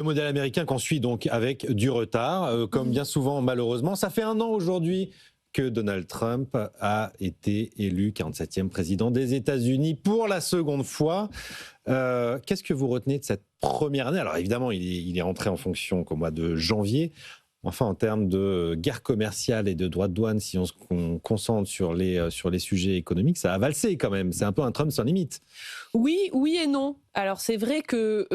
Le modèle américain qu'on suit donc avec du retard, comme bien souvent malheureusement. Ça fait 1 an aujourd'hui que Donald Trump a été élu 47e président des États-Unis pour la seconde fois. Qu'est-ce que vous retenez de cette première année? Alors évidemment, il est rentré en fonction qu'au mois de janvier. Enfin, en termes de guerre commerciale et de droits de douane, si on se concentre sur les sujets économiques, ça a valsé quand même. C'est un peu un Trump sans limite. Oui, oui et non. Alors c'est vrai que,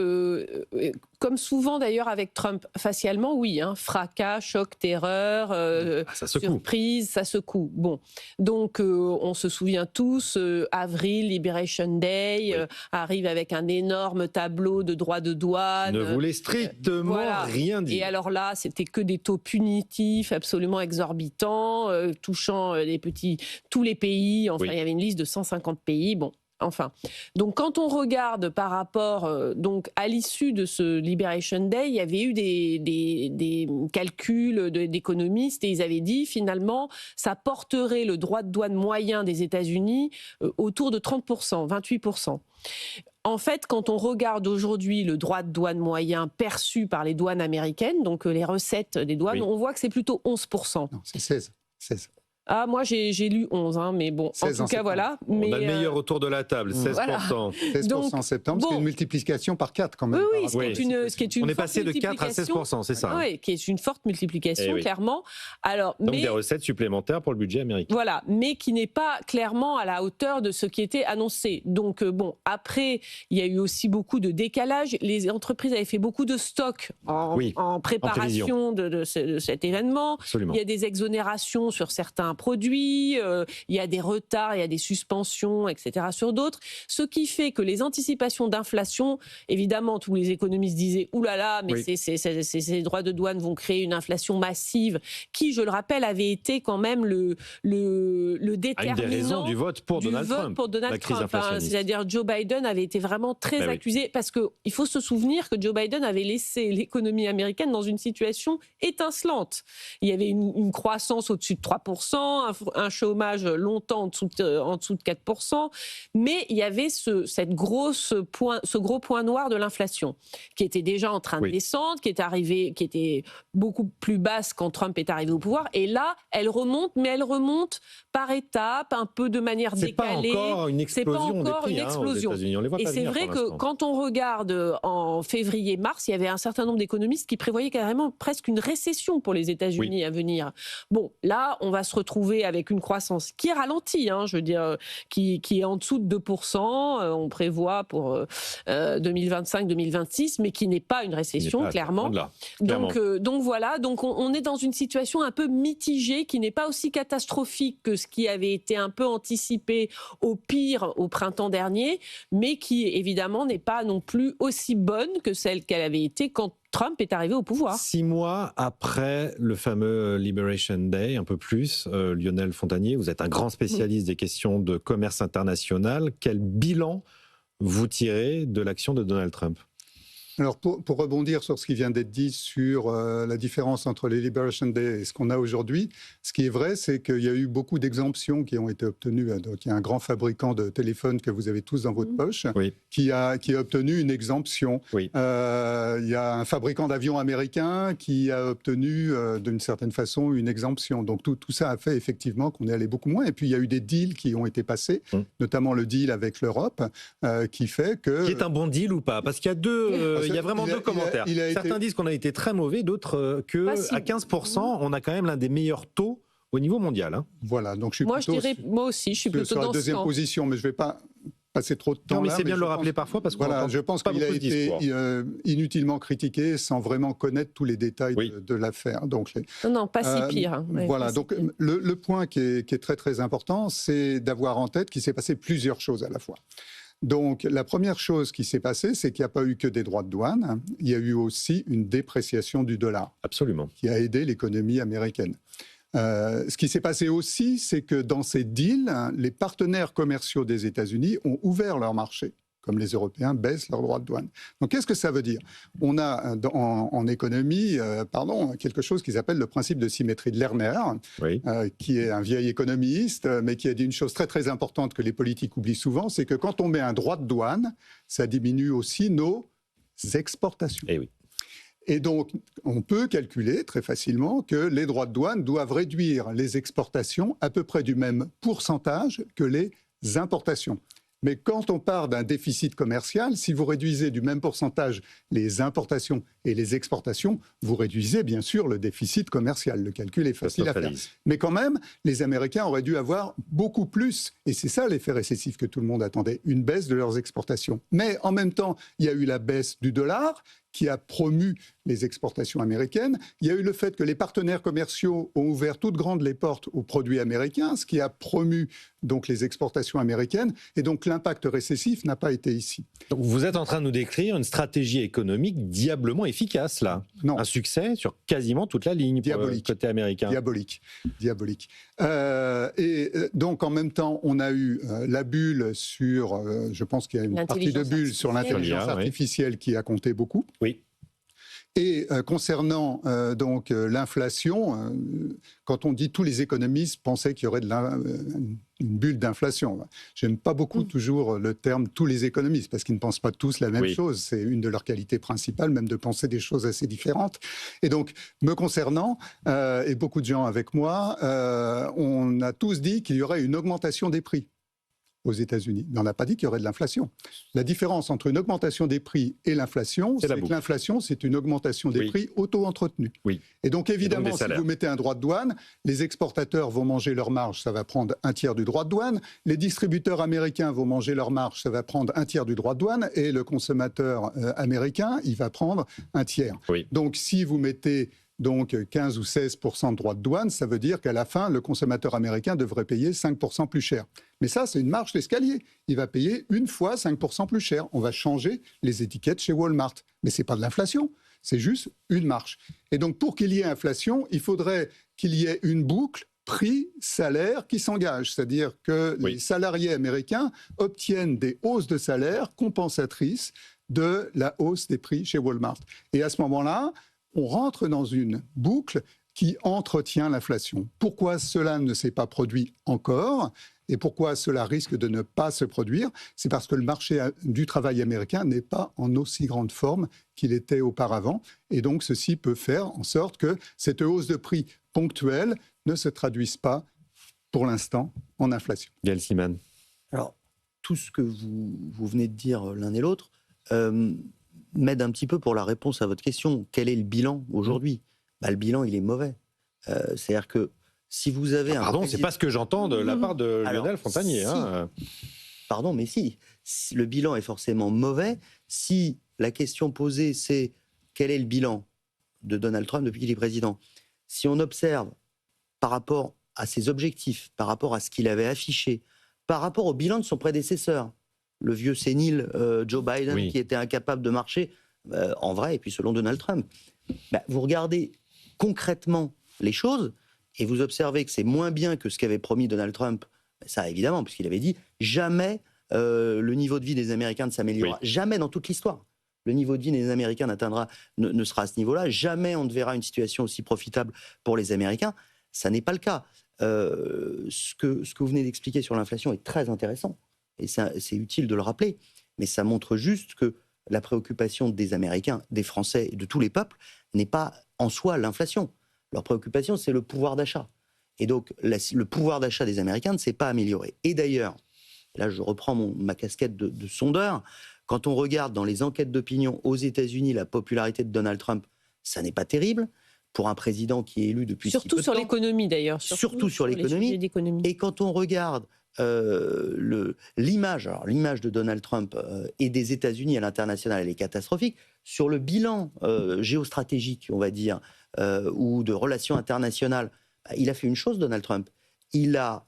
comme souvent d'ailleurs avec Trump, facialement, oui, hein, fracas, choc, terreur, Ça secoue. surprise, ça secoue. Bon, donc on se souvient tous, avril, Liberation Day, Oui. arrive avec un énorme tableau de droits de douane. Ne voulait strictement Voilà. rien dire. Et alors là, c'était que des taux punitifs absolument exorbitants, touchant tous les pays. Enfin, Oui. il y avait une liste de 150 pays. Bon. Enfin, donc quand on regarde par rapport donc à l'issue de ce Liberation Day, il y avait eu des calculs d'économistes et ils avaient dit finalement ça porterait le droit de douane moyen des États-Unis autour de 30%, 28%. En fait, quand on regarde aujourd'hui le droit de douane moyen perçu par les douanes américaines, donc les recettes des douanes, Oui. on voit que c'est plutôt 11%. Non, c'est 16. Ah, moi j'ai lu 11, hein, mais bon, en 16 tout en cas septembre. voilà. On Mais, a le meilleur autour de la table, 16%. Voilà. 16% Donc, en septembre, bon. c'est une multiplication par 4 quand même. Oui, par oui, ce rapport qui à la est une On est forte passé de 4 à 16%, c'est ça. Oui, qui est une forte multiplication, Eh oui. clairement. Alors, Donc mais, des recettes supplémentaires pour le budget américain. voilà, mais qui n'est pas clairement à la hauteur de ce qui était annoncé. Donc, bon, après, il y a eu aussi beaucoup de décalage. Les entreprises avaient fait beaucoup de stocks Oui, en préparation de cet événement. Absolument. Il y a des exonérations sur certains produits, il y a des retards, il y a des suspensions, etc. sur d'autres. Ce qui fait que les anticipations d'inflation, évidemment, tous les économistes disaient « Ouh là là, mais Oui. ces droits de douane vont créer une inflation massive », qui, je le rappelle, avait été quand même le déterminant Une des raisons du vote pour Donald Trump. pour Donald la crise Trump. inflationniste. C'est-à-dire Joe Biden avait été vraiment très Ben oui. accusé, parce qu'il faut se souvenir que Joe Biden avait laissé l'économie américaine dans une situation étincelante. Il y avait une croissance au-dessus de 3%, un chômage longtemps en dessous de 4%, mais il y avait ce gros point noir de l'inflation, qui était déjà en train de descendre, qui était beaucoup plus basse quand Trump est arrivé au pouvoir, et là, elle remonte, mais elle remonte par étapes, un peu de manière décalée. C'est pas encore une explosion des prix, aux États-Unis. On les voit et pas c'est venir vrai pour que l'instant. quand on regarde en février-mars, il y avait un certain nombre d'économistes qui prévoyaient carrément presque une récession pour les États-Unis à venir. Bon, là, on va se retrouver avec une croissance qui est ralentie, hein, je veux dire, qui est en dessous de 2%, on prévoit pour 2025-2026, mais qui n'est pas une récession, clairement. Donc voilà, donc on est dans une situation un peu mitigée, qui n'est pas aussi catastrophique que ce qui avait été un peu anticipé au pire au printemps dernier, mais qui évidemment n'est pas non plus aussi bonne que celle qu'elle avait été quand Trump est arrivé au pouvoir. 6 mois après le fameux Liberation Day, un peu plus, Lionel Fontagnier, vous êtes un grand spécialiste des questions de commerce international. Quel bilan vous tirez de l'action de Donald Trump ? Alors, pour rebondir sur ce qui vient d'être dit sur la différence entre les Liberation Day et ce qu'on a aujourd'hui, ce qui est vrai, c'est qu'il y a eu beaucoup d'exemptions qui ont été obtenues. Donc, il y a un grand fabricant de téléphones que vous avez tous dans votre poche qui a obtenu une exemption. Il y a un fabricant d'avions américain qui a obtenu, d'une certaine façon, une exemption. Donc, tout ça a fait effectivement qu'on est allé beaucoup moins. Et puis, il y a eu des deals qui ont été passés, notamment le deal avec l'Europe, qui fait que... Qui est un bon deal ou pas ? Parce qu'il y a il y a vraiment deux commentaires. Certains disent qu'on a été très mauvais, d'autres qu'à 15%, on a quand même l'un des meilleurs taux au niveau mondial. Hein. Voilà, donc je suis moi aussi, je suis plutôt sur la dans deuxième position, mais je ne vais pas passer trop de temps. Non, mais là, c'est bien de le rappeler parfois parce que je pense qu'il a été inutilement critiqué sans vraiment connaître tous les détails de l'affaire. Donc non, pas si pire. Hein. Voilà, donc le point qui est très très important, c'est d'avoir en tête qu'il s'est passé plusieurs choses à la fois. Donc, la première chose qui s'est passée, c'est qu'il n'y a pas eu que des droits de douane, il y a eu aussi une dépréciation du dollar. Absolument. Qui a aidé l'économie américaine. Ce qui s'est passé aussi, c'est que dans ces deals, les partenaires commerciaux des États-Unis ont ouvert leur marché, comme les Européens baissent leurs droits de douane. Donc, qu'est-ce que ça veut dire ? On a en économie quelque chose qui s'appelle le principe de symétrie de Lerner, qui est un vieil économiste, mais qui a dit une chose très très importante que les politiques oublient souvent, c'est que quand on met un droit de douane, ça diminue aussi nos exportations. Eh oui. Et donc, on peut calculer très facilement que les droits de douane doivent réduire les exportations à peu près du même pourcentage que les importations. Mais quand on part d'un déficit commercial, si vous réduisez du même pourcentage les importations et les exportations, vous réduisez bien sûr le déficit commercial. Le calcul est facile à faire. Mais quand même, les Américains auraient dû avoir beaucoup plus, et c'est ça l'effet récessif que tout le monde attendait, une baisse de leurs exportations. Mais en même temps, il y a eu la baisse du dollar, qui a promu les exportations américaines. Il y a eu le fait que les partenaires commerciaux ont ouvert toutes grandes les portes aux produits américains, ce qui a promu donc les exportations américaines. Et donc l'impact récessif n'a pas été ici. Donc vous êtes en train de nous décrire une stratégie économique diablement efficace, là. Non. Un succès sur quasiment toute la ligne pour le côté américain. Diabolique. Et donc en même temps, on a eu la bulle sur, je pense qu'il y a une partie de bulle sur l'intelligence artificielle qui a compté beaucoup. Oui. Et concernant donc l'inflation, quand on dit tous les économistes pensaient qu'il y aurait une bulle d'inflation. J'aime pas beaucoup toujours le terme tous les économistes parce qu'ils ne pensent pas tous la même chose. C'est une de leurs qualités principales, même de penser des choses assez différentes. Et donc, me concernant, et beaucoup de gens avec moi, on a tous dit qu'il y aurait une augmentation des prix aux États-Unis. Mais on n'a pas dit qu'il y aurait de l'inflation. La différence entre une augmentation des prix et l'inflation, c'est que l'inflation, c'est une augmentation des prix auto-entretenus. Oui. Et donc, évidemment, si vous mettez un droit de douane, les exportateurs vont manger leur marge, ça va prendre un tiers du droit de douane. Les distributeurs américains vont manger leur marge, ça va prendre un tiers du droit de douane. Et le consommateur américain, il va prendre un tiers. Oui. Donc, si vous mettez donc 15 ou 16% de droits de douane, ça veut dire qu'à la fin, le consommateur américain devrait payer 5% plus cher. Mais ça, c'est une marche d'escalier. Il va payer une fois 5% plus cher. On va changer les étiquettes chez Walmart. Mais ce n'est pas de l'inflation, c'est juste une marche. Et donc, pour qu'il y ait inflation, il faudrait qu'il y ait une boucle prix-salaire qui s'engage. C'est-à-dire que les salariés américains obtiennent des hausses de salaire compensatrices de la hausse des prix chez Walmart. Et à ce moment-là, on rentre dans une boucle qui entretient l'inflation. Pourquoi cela ne s'est pas produit encore et pourquoi cela risque de ne pas se produire? C'est parce que le marché du travail américain n'est pas en aussi grande forme qu'il était auparavant. Et donc, ceci peut faire en sorte que cette hausse de prix ponctuelle ne se traduise pas, pour l'instant, en inflation. Gaël Simon. Alors, tout ce que vous venez de dire l'un et l'autre m'aide un petit peu pour la réponse à votre question. Quel est le bilan aujourd'hui? Le bilan, il est mauvais. C'est-à-dire que si vous avez Pardon, c'est pas ce que j'entends de la part de Lionel Fontagnier. Pardon, mais si. Le bilan est forcément mauvais. Si la question posée, c'est quel est le bilan de Donald Trump depuis qu'il est président? Si on observe par rapport à ses objectifs, par rapport à ce qu'il avait affiché, par rapport au bilan de son prédécesseur, le vieux sénile Joe Biden qui était incapable de marcher, en vrai, et puis selon Donald Trump. Vous regardez concrètement les choses et vous observez que c'est moins bien que ce qu'avait promis Donald Trump. Ça, évidemment, puisqu'il avait dit jamais le niveau de vie des Américains ne s'améliorera. Jamais dans toute l'histoire. Le niveau de vie des Américains ne sera à ce niveau-là. Jamais on ne verra une situation aussi profitable pour les Américains. Ça n'est pas le cas. Ce que vous venez d'expliquer sur l'inflation est très intéressant. Et c'est utile de le rappeler, mais ça montre juste que la préoccupation des Américains, des Français et de tous les peuples n'est pas en soi l'inflation. Leur préoccupation, c'est le pouvoir d'achat. Et donc, le pouvoir d'achat des Américains ne s'est pas amélioré. Et d'ailleurs, là je reprends ma casquette de sondeur, quand on regarde dans les enquêtes d'opinion aux États-Unis la popularité de Donald Trump, ça n'est pas terrible pour un président qui est élu depuis si peu de temps. Surtout sur l'économie d'ailleurs. Surtout sur l'économie. Et quand on regarde l'image de Donald Trump et des États-Unis à l'international, elle est catastrophique. Sur le bilan géostratégique, on va dire, ou de relations internationales, il a fait une chose, Donald Trump. Il a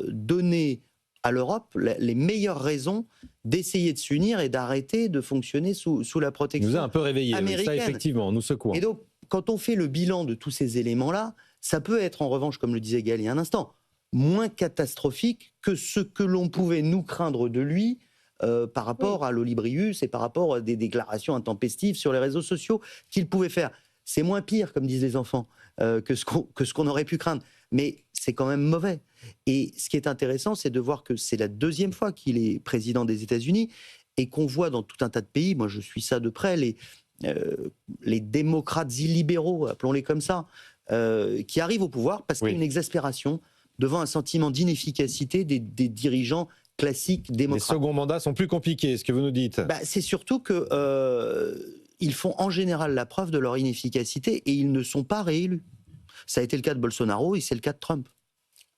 donné à l'Europe les meilleures raisons d'essayer de s'unir et d'arrêter de fonctionner sous la protection américaine. Il nous a un peu réveillés, ça effectivement, nous secouant. Et donc, quand on fait le bilan de tous ces éléments-là, ça peut être en revanche, comme le disait Gaël il y a un instant, moins catastrophique que ce que l'on pouvait nous craindre de lui par rapport à l'Olibrius et par rapport à des déclarations intempestives sur les réseaux sociaux qu'il pouvait faire. C'est moins pire, comme disent les enfants, que ce qu'on aurait pu craindre. Mais c'est quand même mauvais. Et ce qui est intéressant, c'est de voir que c'est la deuxième fois qu'il est président des États-Unis et qu'on voit dans tout un tas de pays, moi je suis ça de près, les démocrates illibéraux, appelons-les comme ça, qui arrivent au pouvoir parce qu'il y a une exaspération devant un sentiment d'inefficacité des dirigeants classiques démocrates. Les seconds mandats sont plus compliqués, ce que vous nous dites. C'est surtout qu'ils font en général la preuve de leur inefficacité et ils ne sont pas réélus. Ça a été le cas de Bolsonaro et c'est le cas de Trump.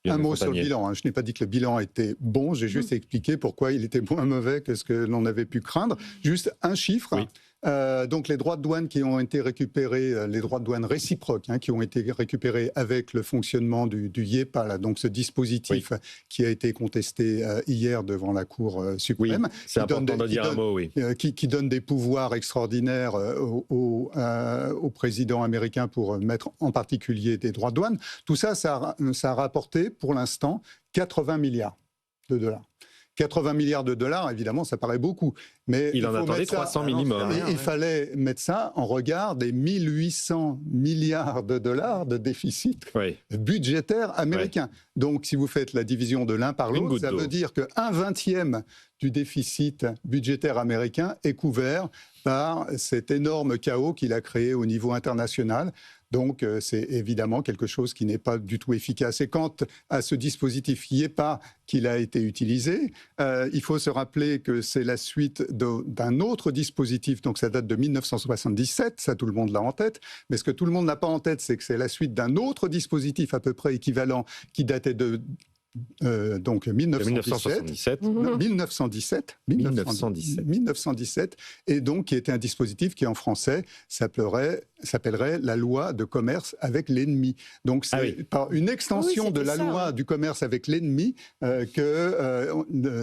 Un mot sur le bilan. Je n'ai pas dit que le bilan était bon, j'ai juste expliqué pourquoi il était moins mauvais que ce que l'on avait pu craindre. Juste un chiffre. Oui. Donc les droits de douane qui ont été récupérés, les droits de douane réciproques, qui ont été récupérés avec le fonctionnement du IEPA, là, donc ce dispositif qui a été contesté hier devant la Cour suprême. Oui, c'est important de dire un mot, qui donne des pouvoirs extraordinaires au président américain pour mettre en particulier des droits de douane. Tout ça, ça a rapporté pour l'instant 80 milliards de dollars. 80 milliards de dollars, évidemment, ça paraît beaucoup. Mais il en attendait 300 minimum. Il fallait mettre ça en regard des 1800 milliards de dollars de déficit budgétaire américain. Donc, si vous faites la division de l'un par l'autre, ça veut dire qu'un vingtième du déficit budgétaire américain est couvert par cet énorme chaos qu'il a créé au niveau international. Donc, c'est évidemment quelque chose qui n'est pas du tout efficace. Et quant à ce dispositif IEPA qu'il a été utilisé, il faut se rappeler que c'est la suite d'un autre dispositif, donc ça date de 1977, ça tout le monde l'a en tête, mais ce que tout le monde n'a pas en tête, c'est que c'est la suite d'un autre dispositif à peu près équivalent qui datait de donc 1917, et donc qui était un dispositif qui en français s'appellerait la loi de commerce avec l'ennemi. Donc c'est par une extension de la loi du commerce avec l'ennemi que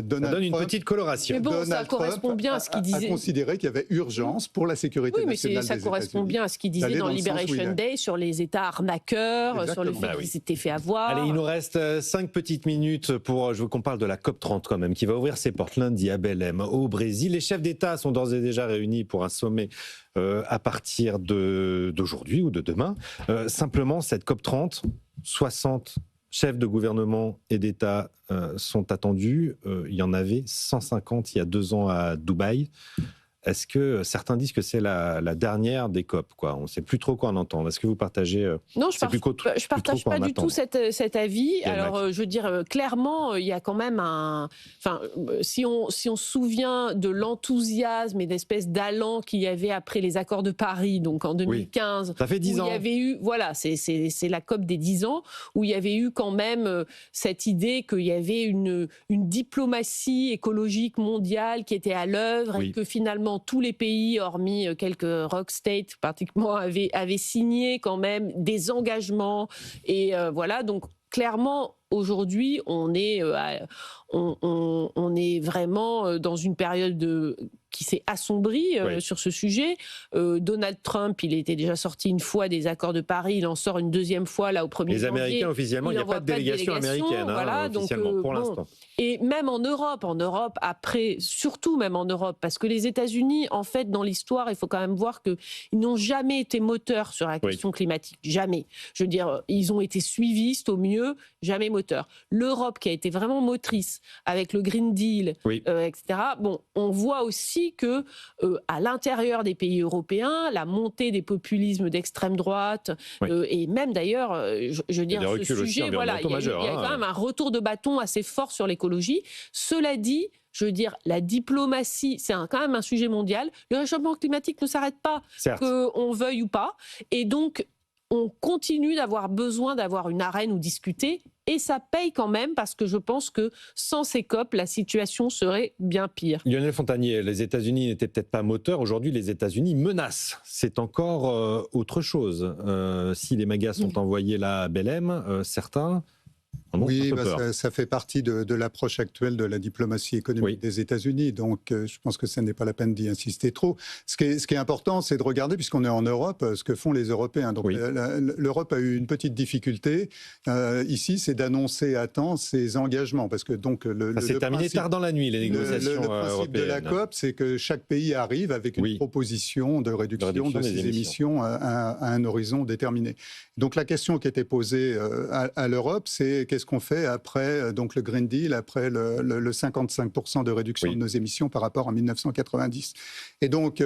Donald donne une Trump, petite coloration. Mais bon, ça correspond bien à ce qu'il disait. A considéré qu'il y avait urgence pour la sécurité nationale des ça correspond bien à ce qu'il disait dans Liberation Day sur les États arnaqueurs, sur le fait qu'ils s'étaient fait avoir. Allez, il nous reste 5 petites minutes pour, je veux qu'on parle de la COP30 quand même, qui va ouvrir ses portes lundi à Belém, au Brésil. Les chefs d'État sont d'ores et déjà réunis pour un sommet à partir d'aujourd'hui ou de demain. Simplement, cette COP30, 60 chefs de gouvernement et d'État sont attendus. Il y en avait 150 il y a 2 ans à Dubaï. Est-ce que certains disent que c'est la dernière des COP, quoi? On ne sait plus trop quoi en entendre. Est-ce que vous partagez Non, je ne partage pas du tout cet avis. Alors, je veux dire, clairement, il y a quand même un... Enfin, si on se souvient de l'enthousiasme et d'espèce d'allant qu'il y avait après les accords de Paris, donc en 2015... Ça fait 10 ans. Il y avait eu, voilà, c'est la COP des 10 ans, où il y avait eu quand même cette idée qu'il y avait une diplomatie écologique mondiale qui était à l'œuvre et que finalement, tous les pays, hormis quelques rock states pratiquement, avaient signé quand même des engagements. Et voilà, donc clairement, aujourd'hui, on est vraiment dans une période qui s'est assombrie sur ce sujet. Donald Trump, il était déjà sorti une fois des accords de Paris, il en sort une deuxième fois là au 1er janvier. Les Américains, officiellement, il n'y a pas de délégation américaine, voilà, officiellement, donc, pour l'instant. Et même en Europe après, surtout même en Europe, parce que les États-Unis, en fait, dans l'histoire, il faut quand même voir qu'ils n'ont jamais été moteurs sur la question climatique. Jamais. Je veux dire, ils ont été suivistes au mieux, jamais moteurs. L'Europe, qui a été vraiment motrice avec le Green Deal, etc., bon, on voit aussi que à l'intérieur des pays européens, la montée des populismes d'extrême droite, et même d'ailleurs, je veux dire, ce sujet, voilà, il y a quand même un retour de bâton assez fort sur l'écologie. Cela dit, je veux dire, la diplomatie, c'est quand même un sujet mondial. Le réchauffement climatique ne s'arrête pas, qu'on veuille ou pas. Et donc, on continue d'avoir besoin d'avoir une arène où discuter. Et ça paye quand même, parce que je pense que sans ces COP, la situation serait bien pire. Lionel Fontanier, les États-Unis n'étaient peut-être pas moteurs. Aujourd'hui, les États-Unis menacent. C'est encore autre chose. Si les mégas sont envoyés là à Belém, certains... Oui, ça fait partie de l'approche actuelle de la diplomatie économique des États-Unis, donc je pense que ce n'est pas la peine d'y insister trop. Ce qui est important, c'est de regarder, puisqu'on est en Europe, ce que font les Européens. Donc l'Europe a eu une petite difficulté ici, c'est d'annoncer à temps ses engagements, parce que donc ça s'est terminé tard dans la nuit, les négociations européennes. Le principe de la COP, c'est que chaque pays arrive avec une proposition de réduction de ses émissions à un horizon déterminé. Donc la question qui était posée à l'Europe, c'est qu'est-ce qu'on fait après donc le Green Deal, après le 55% de réduction de nos émissions par rapport à 1990. Et donc,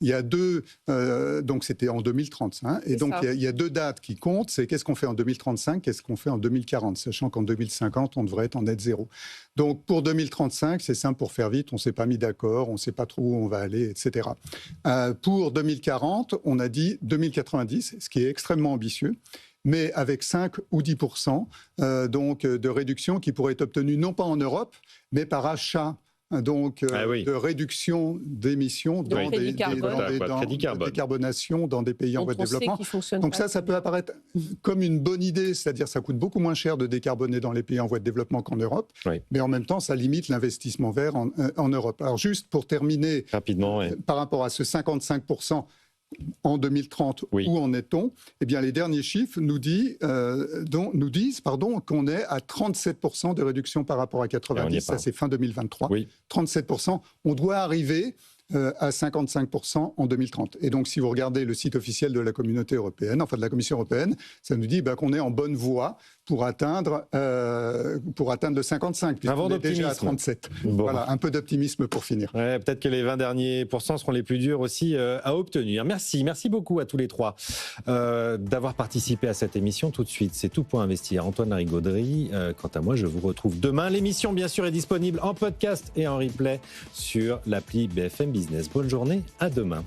il y a donc c'était en 2030. Hein, et donc, il y a deux dates qui comptent. C'est qu'est-ce qu'on fait en 2035, qu'est-ce qu'on fait en 2040, sachant qu'en 2050, on devrait être en net zéro. Donc, pour 2035, c'est simple pour faire vite, on ne s'est pas mis d'accord, on ne sait pas trop où on va aller, etc. Pour 2040, on a dit 2090, ce qui est extrêmement ambitieux, mais avec 5 ou 10% donc, de réduction qui pourrait être obtenue non pas en Europe, mais par achat donc de réduction d'émissions dans des décarbonations dans des pays en voie de développement. Donc ça peut apparaître comme une bonne idée, c'est-à-dire ça coûte beaucoup moins cher de décarboner dans les pays en voie de développement qu'en Europe, mais en même temps ça limite l'investissement vert en Europe. Alors juste pour terminer, rapidement, par rapport à ce 55%, en 2030, où en est-on ? Eh bien, les derniers chiffres nous disent qu'on est à 37% de réduction par rapport à 90. Ça, c'est fin 2023. 37%. On doit arriver à 55% en 2030. Et donc, si vous regardez le site officiel de la communauté européenne, enfin de la Commission européenne, ça nous dit qu'on est en bonne voie pour atteindre le 55, puisqu'on est déjà à 37. Bon. Voilà, un peu d'optimisme pour finir. Ouais, peut-être que les 20 derniers pourcents seront les plus durs aussi à obtenir. Merci beaucoup à tous les trois d'avoir participé à cette émission. Tout de suite, c'est Tout pour investir. Antoine Larigauderie. Quant à moi, je vous retrouve demain. L'émission, bien sûr, est disponible en podcast et en replay sur l'appli BFM Business. Bonne journée, à demain.